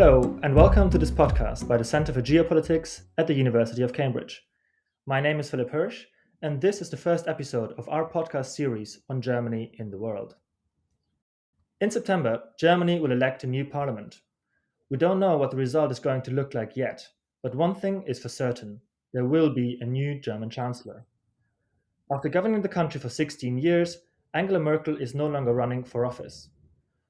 Hello, and welcome to this podcast by the Center for Geopolitics at the University of Cambridge. My name is Philipp Hirsch, and this is the first episode of our podcast series on Germany in the world. In September, Germany will elect a new parliament. We don't know what the result is going to look like yet, but one thing is for certain: there will be a new German chancellor. After governing the country for 16 years, Angela Merkel is no longer running for office.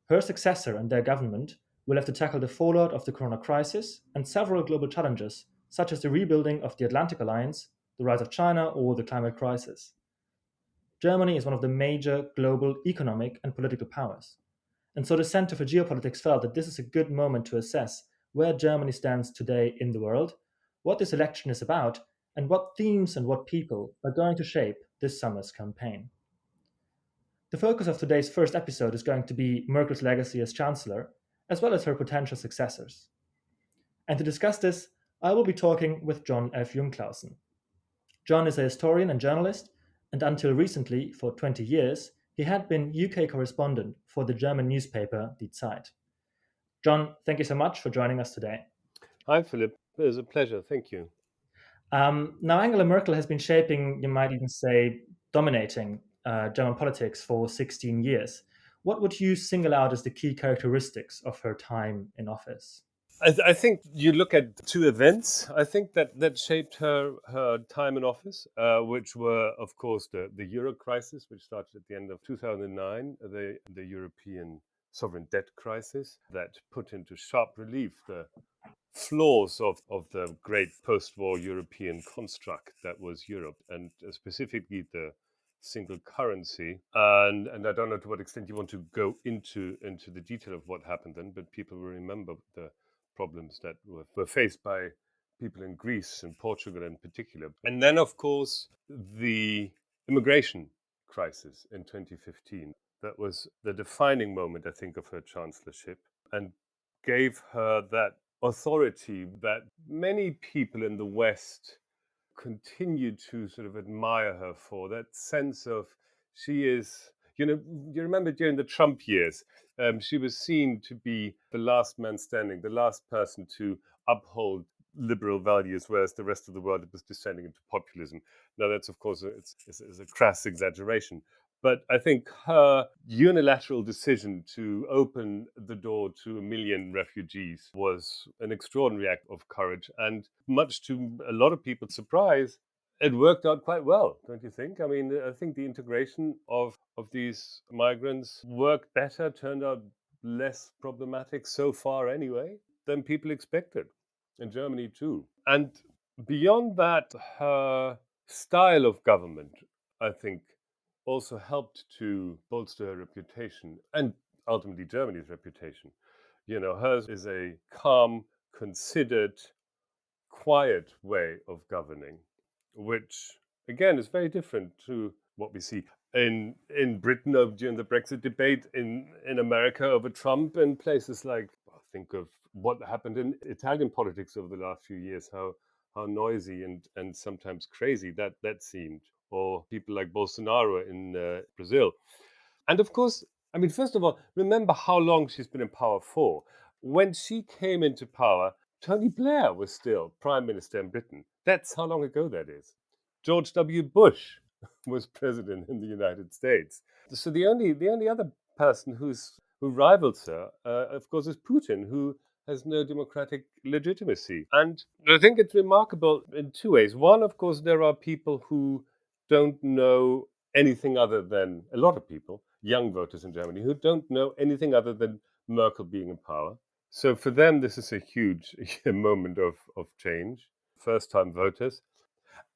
Her successor and their government will have to tackle the fallout of the corona crisis and several global challenges, such as the rebuilding of the Atlantic Alliance, the rise of China, or the climate crisis. Germany is one of the major global economic and political powers. And so the Center for Geopolitics felt that this is a good moment to assess where Germany stands today in the world, what this election is about, and what themes and what people are going to shape this summer's campaign. The focus of today's first episode is going to be Merkel's legacy as Chancellor, as well as her potential successors. And to discuss this, I will be talking with John F Jungclaussen. John is a historian and journalist, and until recently, for 20 years, he had been UK correspondent for the German newspaper Die Zeit. John, thank you so much for joining us today. Hi, Philipp. It was a pleasure. Thank you. Now, Angela Merkel has been shaping, you might even say, dominating German politics for 16 years. What would you single out as the key characteristics of her time in office? I think you look at two events, I think that shaped her time in office, which were, of course, the Euro crisis, which started at the end of 2009, the European sovereign debt crisis that put into sharp relief the flaws of the great post-war European construct that was Europe, and specifically the single currency. And I don't know to what extent you want to go into the detail of what happened then, but people will remember the problems that were faced by people in Greece and Portugal in particular. And then, of course, the immigration crisis in 2015. That was the defining moment, I think, of her chancellorship, and gave her that authority that many people in the West continue to sort of admire her for, that sense of she is, you remember during the Trump years, she was seen to be the last man standing, the last person to uphold liberal values, whereas the rest of the world was descending into populism. Now, that's, of course, it's a crass exaggeration. But I think her unilateral decision to open the door to 1 million refugees was an extraordinary act of courage. And much to a lot of people's surprise, it worked out quite well, don't you think? I mean, I think the integration of these migrants worked better, turned out less problematic so far anyway, than people expected, in Germany too. And beyond that, her style of government, I think, also helped to bolster her reputation and ultimately Germany's reputation. Hers is a calm, considered, quiet way of governing, which again is very different to what we see in Britain during the Brexit debate, in America over Trump, and places like, think of what happened in Italian politics over the last few years, how noisy and sometimes crazy that seemed, or people like Bolsonaro in Brazil. And of course, I mean, first of all, remember how long she's been in power for. When she came into power, Tony Blair was still Prime Minister in Britain. That's how long ago that is. George W. Bush was president in the United States. So the only other person who rivals her, of course, is Putin, who has no democratic legitimacy. And I think it's remarkable in two ways. One, of course, there are people who don't know anything other than, a lot of people, young voters in Germany, who don't know anything other than Merkel being in power. So for them, this is a huge moment of change, first-time voters.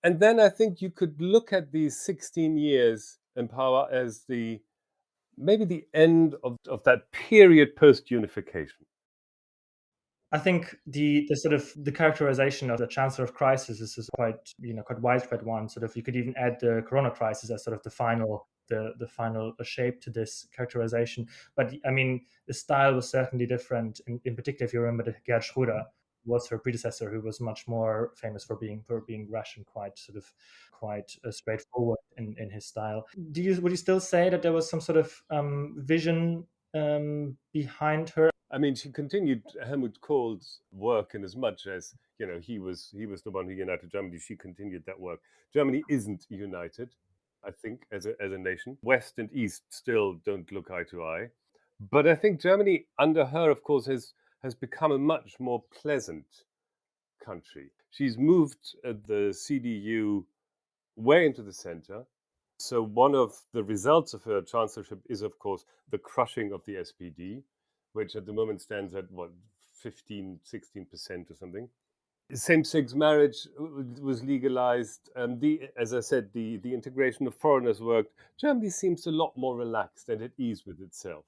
And then I think you could look at these 16 years in power as maybe the end of that period post-unification. I think the sort of the characterization of the chancellor of crisis is quite widespread one. Sort of, you could even add the corona crisis as sort of the final shape to this characterization. But I mean, the style was certainly different. In particular, if you remember, that Gerhard Schröder was her predecessor, who was much more famous for being rash and quite straightforward in his style. Would you still say that there was some sort of vision behind her? I mean, she continued Helmut Kohl's work in as much as, he was the one who united Germany. She continued that work. Germany isn't united, I think, as a nation. West and East still don't look eye to eye. But I think Germany, under her, of course, has become a much more pleasant country. She's moved the CDU way into the center. So one of the results of her chancellorship is, of course, the crushing of the SPD, which at the moment stands at, 15, 16% or something. Same-sex marriage was legalized. As I said, the integration of foreigners worked. Germany seems a lot more relaxed and at ease with itself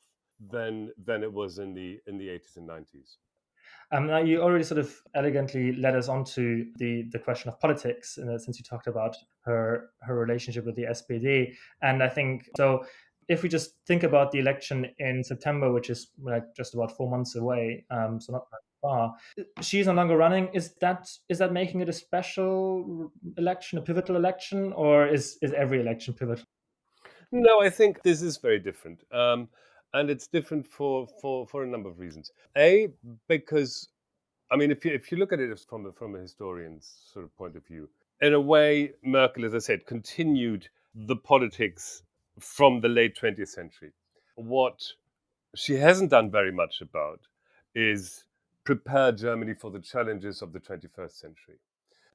than it was in the 80s and 90s. Now you already sort of elegantly led us on to the question of politics, since you talked about her relationship with the SPD. And I think so. If we just think about the election in September, which is like just about 4 months away, so not that far, she's no longer running. Is that making it a special election, a pivotal election, or is every election pivotal? No, I think this is very different. And it's different for a number of reasons. A, because, I mean, if you look at it from a historian's sort of point of view, in a way, Merkel, as I said, continued the politics from the late 20th century. What she hasn't done very much about is prepare Germany for the challenges of the 21st century.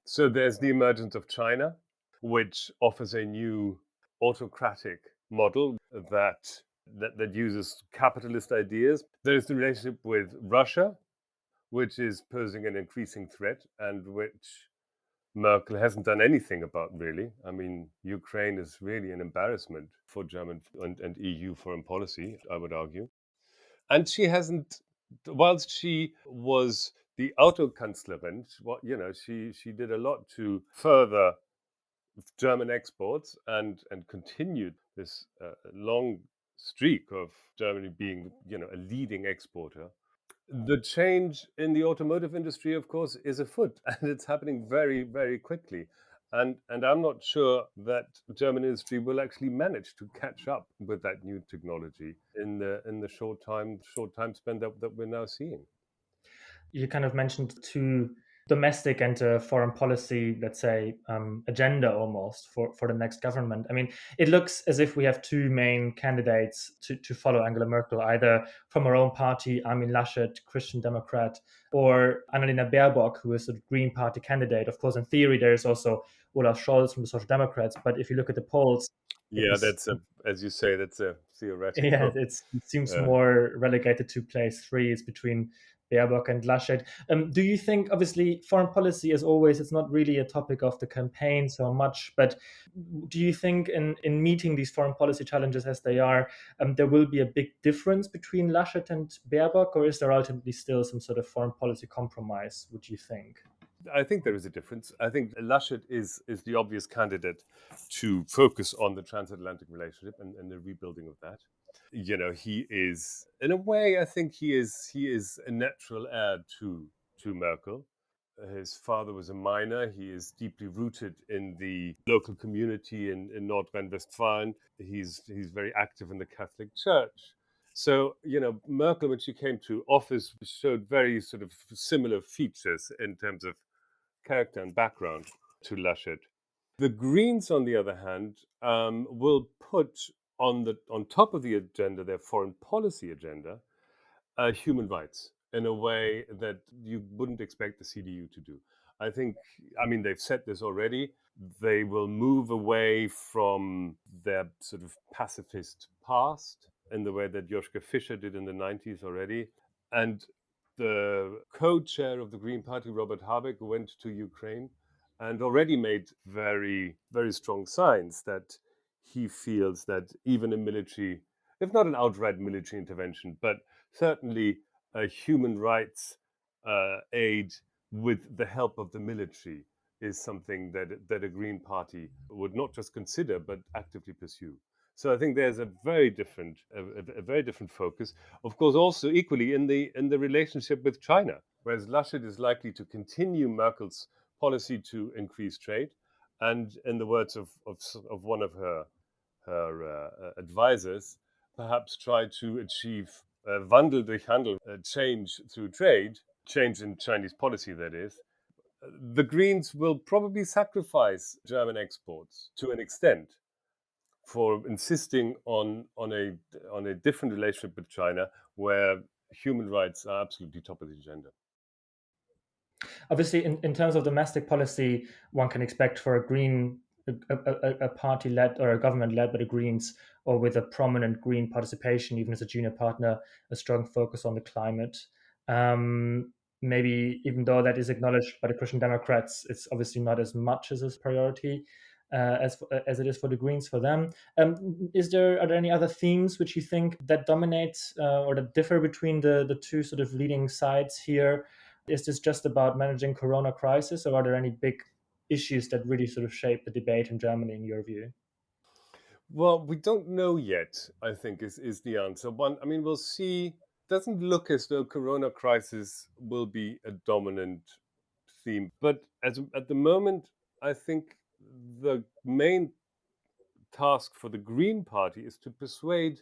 So there's the emergence of China, which offers a new autocratic model that uses capitalist ideas. There's the relationship with Russia, which is posing an increasing threat and which Merkel hasn't done anything about, really. I mean, Ukraine is really an embarrassment for German and EU foreign policy, I would argue. And she hasn't, whilst she was the Autokanzlerin, she did a lot to further German exports and continued this long streak of Germany being, a leading exporter. The change in the automotive industry, of course, is afoot, and it's happening very, very quickly. And I'm not sure that German industry will actually manage to catch up with that new technology in the short time span that we're now seeing. You kind of mentioned two domestic and foreign policy, let's say, agenda almost for the next government. I mean, it looks as if we have two main candidates to follow Angela Merkel, either from her own party, Armin Laschet, Christian Democrat, or Annalena Baerbock, who is a Green Party candidate. Of course, in theory, there's also Olaf Scholz from the Social Democrats. But if you look at the polls, Yeah, as you say, that's a yeah, theoretical. it seems Uh, more relegated to place three. It's between Baerbock and Laschet. Do you think, obviously, foreign policy, as always, it's not really a topic of the campaign so much, but do you think in meeting these foreign policy challenges as they are, there will be a big difference between Laschet and Baerbock, or is there ultimately still some sort of foreign policy compromise, would you think? I think there is a difference. I think Laschet is the obvious candidate to focus on the transatlantic relationship and the rebuilding of that. He is, in a way, I think he is a natural heir to Merkel. His father was a miner. He is deeply rooted in the local community in North Rhine-Westphalia. He's very active in the Catholic Church. So, Merkel, when she came to office, showed very sort of similar features in terms of character and background to Laschet. The Greens, on the other hand, will put on top of the agenda, their foreign policy agenda, human rights in a way that you wouldn't expect the CDU to do. I mean, they've said this already. They will move away from their sort of pacifist past in the way that Joschka Fischer did in the 90s already. And the co-chair of the Green Party, Robert Habeck, went to Ukraine and already made very, very strong signs that he feels that even a military, if not an outright military intervention, but certainly a human rights aid with the help of the military is something that a Green Party would not just consider but actively pursue. So I think there's a very different focus. Of course, also equally in the relationship with China, whereas Laschet is likely to continue Merkel's policy to increase trade, and in the words of one of her advisors, perhaps try to achieve Wandel durch Handel, change through trade, change in Chinese policy, that is, the Greens will probably sacrifice German exports to an extent for insisting on a different relationship with China, where human rights are absolutely top of the agenda. Obviously, in terms of domestic policy, one can expect for a party led or a government led by the Greens, or with a prominent Green participation, even as a junior partner, a strong focus on the climate. Maybe even though that is acknowledged by the Christian Democrats, it's obviously not as much as a priority as it is for the Greens for them. Are there any other themes which you think that dominate or that differ between the two sort of leading sides here? Is this just about managing Corona crisis, or are there any big issues that really sort of shape the debate in Germany, in your view? Well, we don't know yet, I think, is the answer. We'll see. Doesn't look as though Corona crisis will be a dominant theme. But at the moment, I think the main task for the Green Party is to persuade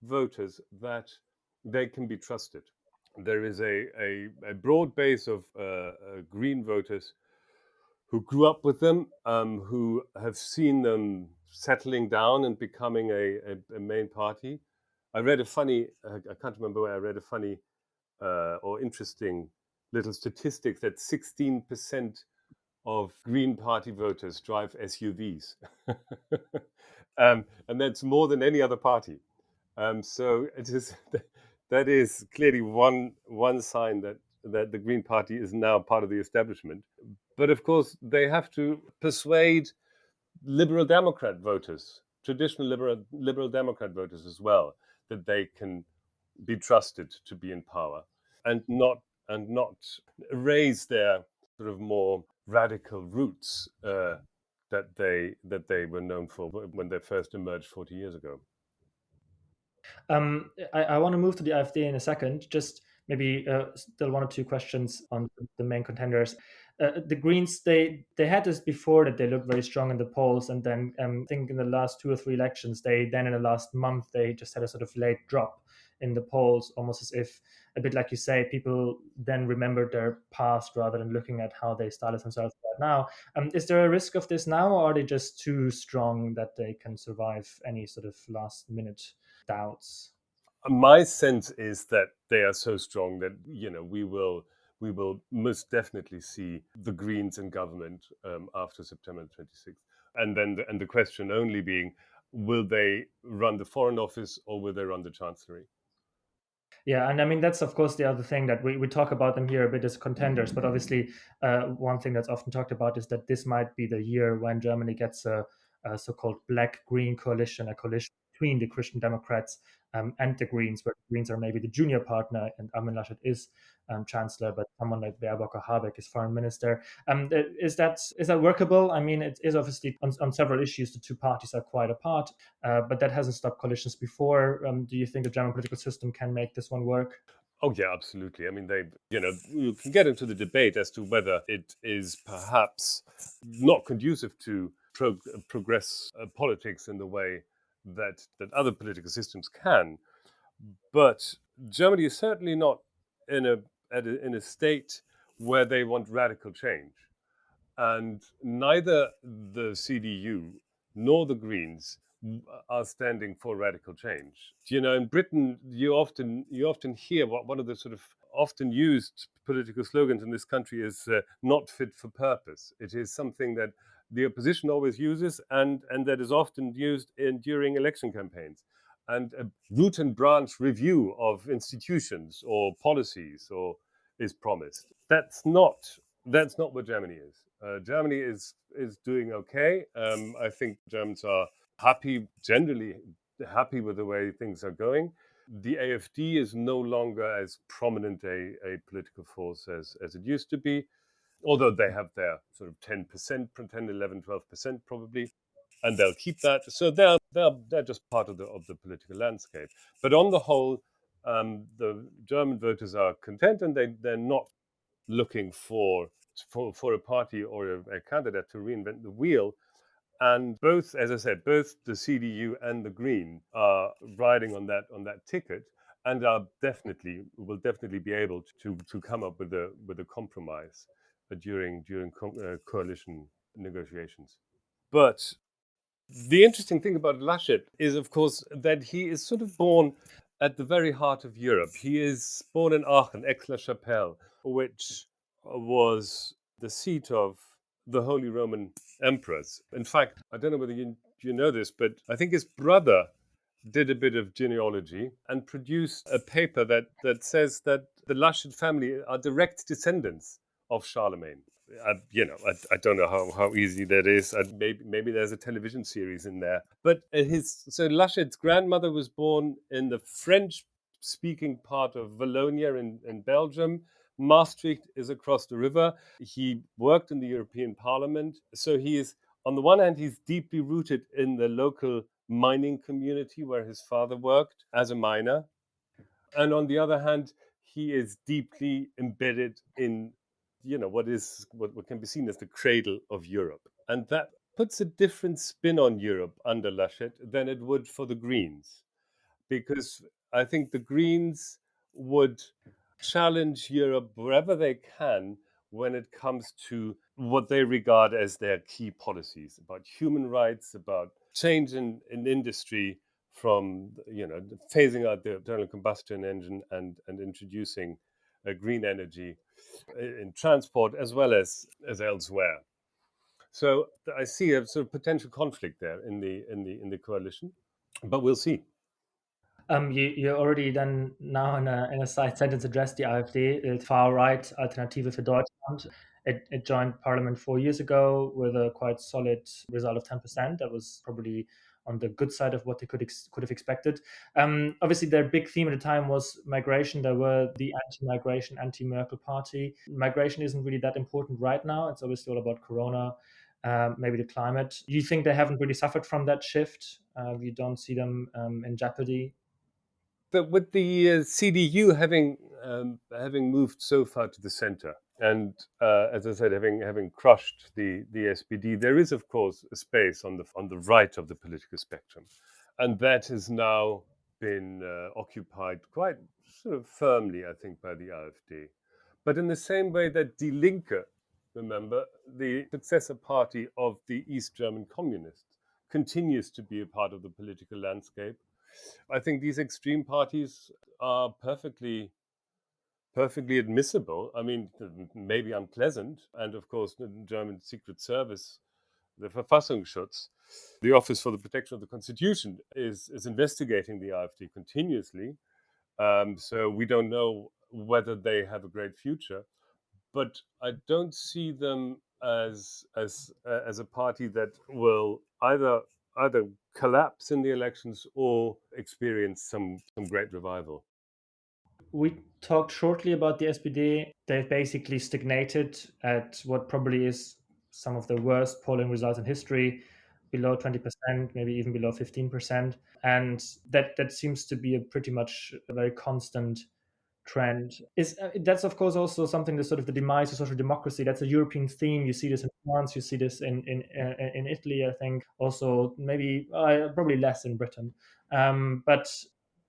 voters that they can be trusted. There is a broad base of Green voters who grew up with them, who have seen them settling down and becoming a main party. I read a funny, I can't remember where I read a funny or interesting little statistic that 16% of Green Party voters drive SUVs. And that's more than any other party. So it is that is clearly one sign that the Green Party is now part of the establishment. But of course, they have to persuade liberal Democrat voters, traditional liberal Democrat voters as well, that they can be trusted to be in power, and not erase their sort of more radical roots that they were known for when they first emerged 40 years ago. I want to move to the AfD in a second. Just maybe still one or two questions on the main contenders. The Greens, they had this before, that they looked very strong in the polls, and then I think in the last 2 or 3 elections, in the last month, they just had a sort of late drop in the polls, almost as if, a bit like you say, people then remembered their past rather than looking at how they started themselves right now. Is there a risk of this now, or are they just too strong that they can survive any sort of last minute doubts? My sense is that they are so strong that we will most definitely see the Greens in government after September 26th, and then the question only being, will they run the Foreign Office or will they run the Chancellery? Yeah, and I mean, that's of course the other thing that we talk about them here a bit as contenders, but obviously one thing that's often talked about is that this might be the year when Germany gets a so-called black-green coalition, a coalition between the Christian Democrats and the Greens, where the Greens are maybe the junior partner and Armin Laschet is chancellor, but someone like Baerbock or Habeck is foreign minister. Is that workable? I mean, it is obviously on several issues the two parties are quite apart, but that hasn't stopped coalitions before. Do you think the German political system can make this one work? Oh yeah, absolutely. I mean, you can get into the debate as to whether it is perhaps not conducive to progress politics in the way that other political systems can. But Germany is certainly not in a state where they want radical change, and neither the CDU nor the Greens are standing for radical change. In Britain, you often hear what one of the sort of often used political slogans in this country is "not fit for purpose." It is something that the opposition always uses, and that is often used during election campaigns. And a root and branch review of institutions or policies is promised. That's not what Germany is. Germany is doing okay. I think Germans are generally happy with the way things are going. The AfD is no longer as prominent a political force as it used to be, although they have their sort of 10%, 10, 11, 12% probably, and they'll keep that. So they're just part of the political landscape. But on the whole, the German voters are content, and they're not looking for a party or a candidate to reinvent the wheel. And both, as I said, both the CDU and the Green are riding on that ticket. and will definitely be able to come up with a compromise during coalition negotiations. But the interesting thing about Laschet is, of course, that he is sort of born at the very heart of Europe. He is born in Aachen, Aix-la-Chapelle, which was the seat of the Holy Roman Emperors. In fact, I don't know whether you know this, but I think his brother did a bit of genealogy and produced a paper that says that the Laschet family are direct descendants of Charlemagne. I don't know how easy that is. Maybe there's a television series in there. But so Laschet's grandmother was born in the French-speaking part of Wallonia in Belgium. Maastricht is across the river. He worked in the European Parliament. So he is, on the one hand, he's deeply rooted in the local mining community where his father worked as a miner. And on the other hand, he is deeply embedded in what can be seen as the cradle of Europe. And that puts a different spin on Europe under Laschet than it would for the Greens, because I think the Greens would challenge Europe wherever they can when it comes to what they regard as their key policies about human rights, about change in industry, from phasing out the internal combustion engine and introducing green energy in transport as well as elsewhere. So I see a sort of potential conflict there in the coalition, but we'll see. You already then now in a side sentence addressed the AfD, the far right Alternative für Deutschland. It joined parliament 4 years ago with a quite solid result of 10%. That was probably on the good side of what they could have expected. Obviously, their big theme at the time was migration. They were the anti-migration, anti-Merkel party. Migration isn't really that important right now. It's obviously all about Corona, maybe the climate. Do you think they haven't really suffered from that shift? You don't see them in jeopardy? But with the CDU having moved so far to the center, and as I said, having crushed the SPD, there is of course a space on the right of the political spectrum, and that has now been occupied quite sort of firmly, I think, by the AfD. But in the same way that Die Linke, remember, the successor party of the East German communists, continues to be a part of the political landscape, I think these extreme parties are perfectly admissible. I mean, maybe unpleasant, and of course, the German Secret Service, the Verfassungsschutz, the Office for the Protection of the Constitution, is investigating the AfD continuously. So we don't know whether they have a great future, but I don't see them as a party that will either collapse in the elections or experience some great revival. We talked shortly about the SPD. They've basically stagnated at what probably is some of the worst polling results in history, below 20%, maybe even below 15%. And that seems to be a pretty much a very constant trend. Is That's of course also something, the sort of the demise of social democracy. That's a European theme. You see this in France, you see this in Italy, I think. Also, maybe probably less in Britain. But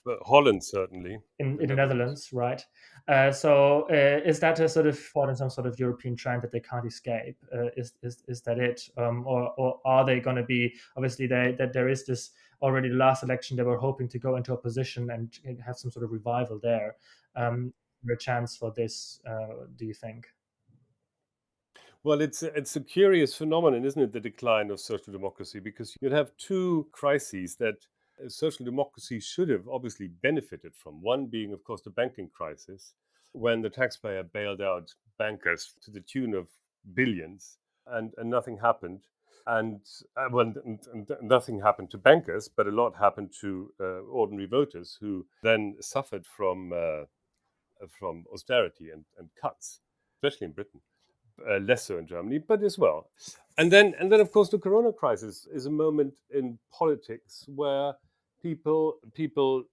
But Holland, certainly, in the Netherlands, right? Is that a sort of thought in some sort of European trend that they can't escape? Is that it, or are they going to be? Obviously, that there is this already. The last election, they were hoping to go into opposition and have some sort of revival there. Is there a chance for this? Do you think? Well, it's a curious phenomenon, isn't it? The decline of social democracy, because you'd have two crises that social democracy should have obviously benefited from. One being, of course, the banking crisis, when the taxpayer bailed out bankers to the tune of billions, and nothing happened. And nothing happened to bankers, but a lot happened to ordinary voters who then suffered from austerity and cuts, especially in Britain. Less so in Germany, but as well. And then, of course, the Corona crisis is a moment in politics where people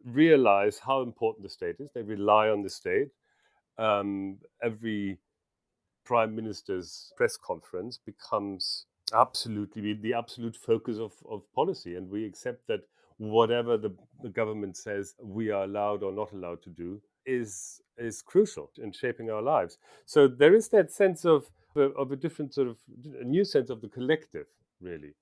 realize how important the state is. They rely on the state. Every prime minister's press conference becomes absolutely the absolute focus of policy, and we accept that whatever the government says we are allowed or not allowed to do is crucial in shaping our lives. So there is that sense of a different sort of a new sense of the collective, really,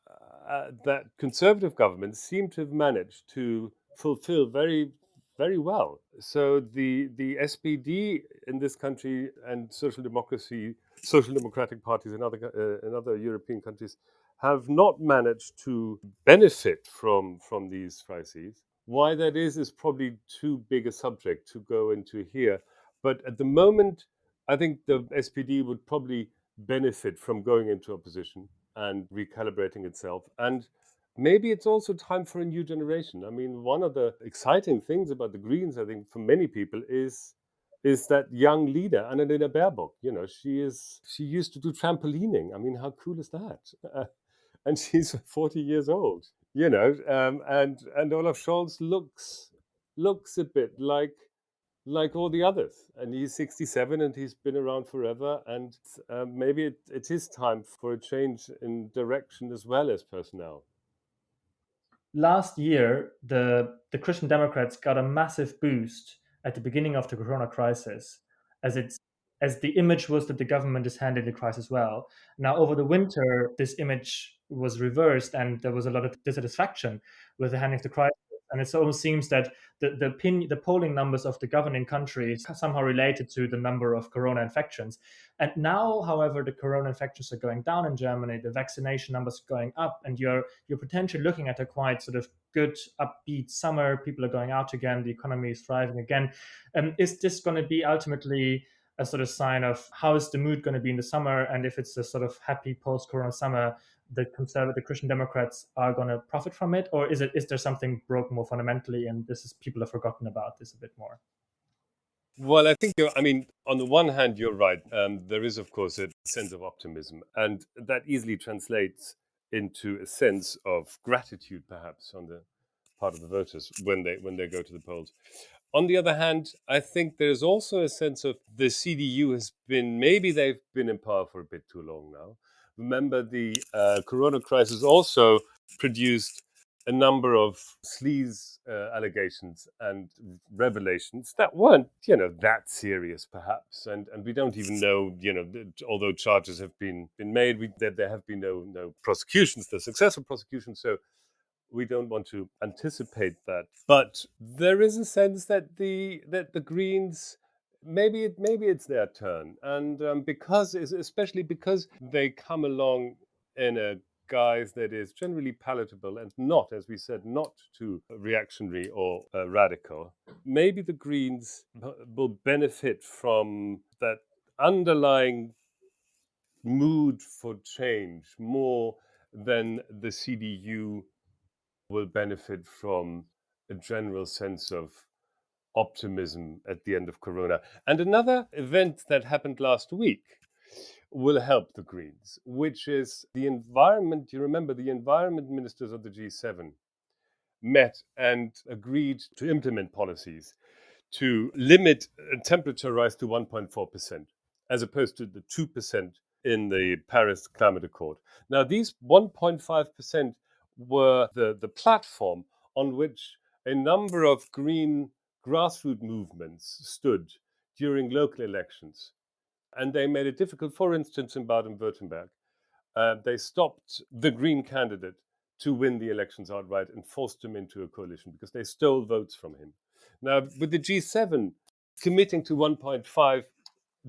that conservative governments seem to have managed to fulfill very well. So the SPD in this country and social democratic parties in other European countries have not managed to benefit from these crises. Why that is probably too big a subject to go into here. But at the moment, I think the SPD would probably benefit from going into opposition and recalibrating itself. And maybe it's also time for a new generation. I mean, one of the exciting things about the Greens, I think, for many people is that young leader, Annalena Baerbock. You know, she used to do trampolining. I mean, how cool is that? And she's 40 years old. You know, and Olaf Scholz looks a bit like all the others, and he's 67 and he's been around forever. And maybe it is time for a change in direction as well as personnel. Last year, the Christian Democrats got a massive boost at the beginning of the Corona crisis, as it's as the image was that the government is handling the crisis well. Now, over the winter, this image was reversed, and there was a lot of dissatisfaction with the handling of the crisis. And it almost seems that the polling numbers of the governing countries are somehow related to the number of corona infections. And now, however, the corona infections are going down in Germany, the vaccination numbers are going up, and you're potentially looking at a quite sort of good, upbeat summer. People are going out again. The economy is thriving again. Is this going to be ultimately a sort of sign of how is the mood going to be in the summer? And if it's a sort of happy post-corona summer, the conservative Christian Democrats are going to profit from it, or is there something broken more fundamentally, and this is people have forgotten about this a bit more? Well, I think I mean, on the one hand, you're right. There is, of course, a sense of optimism, and that easily translates into a sense of gratitude, perhaps, on the part of the voters when they go to the polls. On the other hand, I think there's also a sense of the CDU has been, maybe they've been in power for a bit too long now. Remember, the corona crisis also produced a number of sleaze allegations and revelations that weren't, that serious, perhaps. And we don't even know, although charges have been made, that there have been no prosecutions, the successful prosecutions. So we don't want to anticipate that, but there is a sense that the Greens maybe it's their turn, and especially because they come along in a guise that is generally palatable and not, as we said, not too reactionary or radical. Maybe the Greens will benefit from that underlying mood for change more than the CDU will benefit from a general sense of optimism at the end of Corona. And another event that happened last week will help the Greens, which is the environment. You remember the environment ministers of the G7 met and agreed to implement policies to limit temperature rise to 1.4%, as opposed to the 2% in the Paris Climate Accord. Now, these 1.5% were the platform on which a number of green grassroots movements stood during local elections. And they made it difficult, for instance, in Baden-Württemberg. They stopped the Green candidate to win the elections outright and forced him into a coalition because they stole votes from him. Now, with the G7 committing to 1.5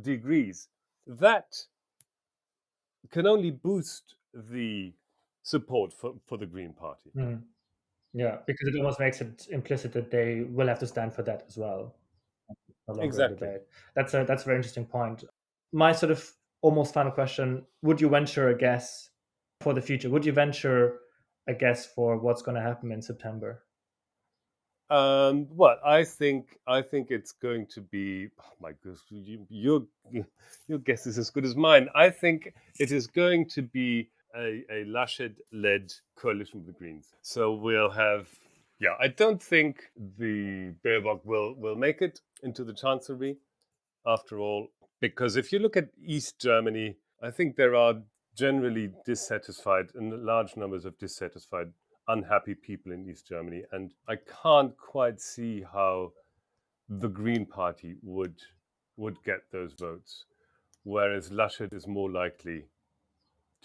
degrees, that can only boost the support for the Green Party. Mm. Yeah, because it almost makes it implicit that they will have to stand for that as well. No longer a Exactly. debate. That's a very interesting point. My sort of almost final question: would you venture a guess for the future? Would you venture a guess for what's going to happen in September? Well, I think it's going to be. Oh my goodness, your guess is as good as mine. I think it is going to be a Laschet-led coalition with the Greens. So we'll have. Yeah, I don't think the Baerbock will make it into the chancellery after all, because if you look at East Germany, I think there are generally dissatisfied and large numbers of dissatisfied unhappy people in East Germany. And I can't quite see how the Green Party would get those votes, whereas Laschet is more likely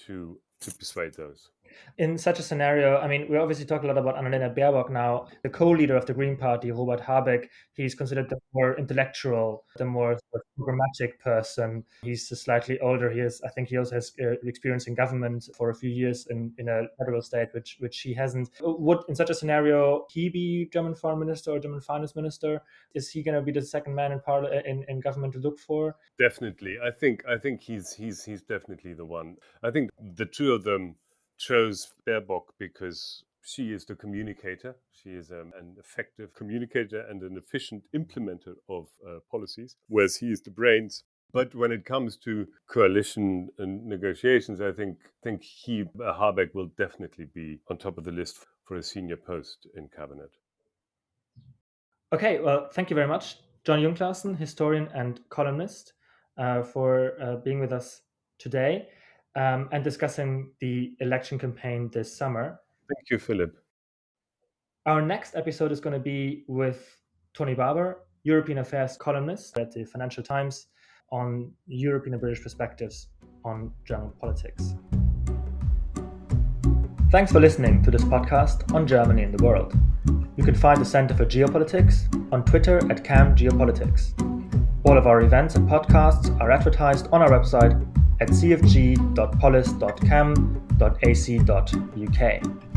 to persuade those. In such a scenario, I mean, we obviously talk a lot about Annalena Baerbock now. The co-leader of the Green Party, Robert Habeck, he's considered the more intellectual, the more sort of programmatic person. He's slightly older. I think he also has experience in government for a few years in a federal state, which he hasn't. Would, in such a scenario, he be German foreign minister or German finance minister? Is he going to be the second man in government to look for? Definitely. I think he's definitely the one. I think the two of them chose Baerbock because she is the communicator. She is an effective communicator and an efficient implementer of policies, whereas he is the brains. But when it comes to coalition and negotiations, I think Habeck will definitely be on top of the list for a senior post in cabinet. Okay, well, thank you very much, John Jungclaussen, historian and columnist, for being with us today and discussing the election campaign this summer. Thank you, Philip. Our next episode is going to be with Tony Barber, European Affairs columnist at the Financial Times, on European and British perspectives on German politics. Thanks for listening to this podcast on Germany and the world. You can find the Center for Geopolitics on Twitter at CamGeopolitics. All of our events and podcasts are advertised on our website at cfg.polis.cam.ac.uk.